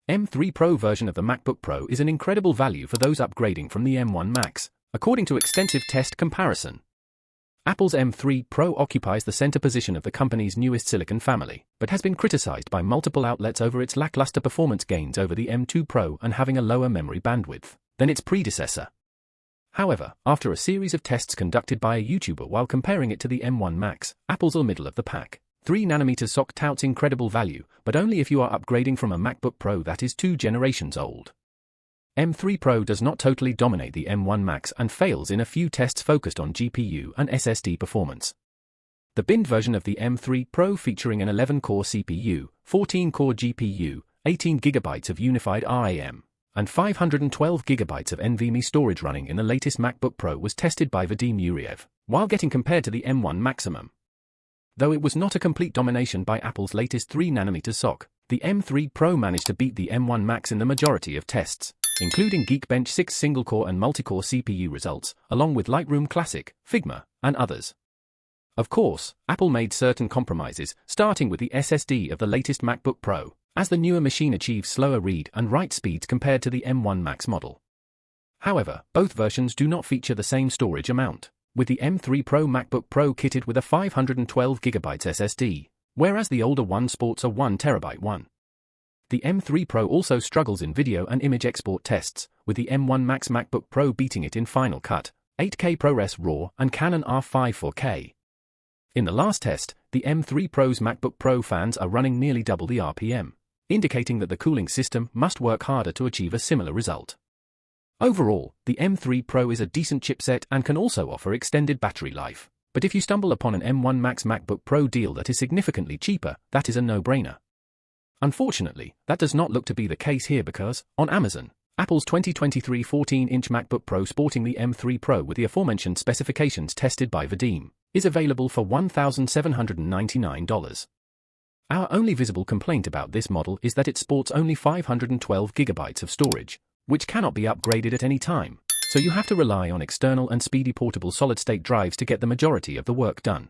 M3 Pro version of the MacBook Pro is an incredible value for those upgrading from the M1 Max, according to extensive test comparison. Apple's M3 Pro occupies the center position of the company's newest silicon family, but has been criticized by multiple outlets over its lackluster performance gains over the M2 Pro and having a lower memory bandwidth than its predecessor. However, after a series of tests conducted by a YouTuber while comparing it to the M1 Max, Apple's middle of the pack 3nm SoC touts incredible value, but only if you are upgrading from a MacBook Pro that is 2 generations old. M3 Pro does not totally dominate the M1 Max and fails in a few tests focused on GPU and SSD performance. The binned version of the M3 Pro featuring an 11-core CPU, 14-core GPU, 18GB of unified RAM, and 512GB of NVMe storage running in the latest MacBook Pro was tested by Vadim Yuriev, while getting compared to the M1 Maximum. Though it was not a complete domination by Apple's latest 3nm SoC, the M3 Pro managed to beat the M1 Max in the majority of tests, including Geekbench 6 single-core and multi-core CPU results, along with Lightroom Classic, Figma, and others. Of course, Apple made certain compromises, starting with the SSD of the latest MacBook Pro, as the newer machine achieves slower read and write speeds compared to the M1 Max model. However, both versions do not feature the same storage amount, with the M3 Pro MacBook Pro kitted with a 512GB SSD, whereas the older one sports a 1TB one. The M3 Pro also struggles in video and image export tests, with the M1 Max MacBook Pro beating it in Final Cut, 8K ProRes RAW, and Canon R5 4K. In the last test, the M3 Pro's MacBook Pro fans are running nearly double the RPM, indicating that the cooling system must work harder to achieve a similar result. Overall, the M3 Pro is a decent chipset and can also offer extended battery life, but if you stumble upon an M1 Max MacBook Pro deal that is significantly cheaper, that is a no-brainer. Unfortunately, that does not look to be the case here because, on Amazon, Apple's 2023 14-inch MacBook Pro sporting the M3 Pro with the aforementioned specifications tested by Vadim is available for $1,799. Our only visible complaint about this model is that it sports only 512GB of storage, which cannot be upgraded at any time, so you have to rely on external and speedy portable solid-state drives to get the majority of the work done.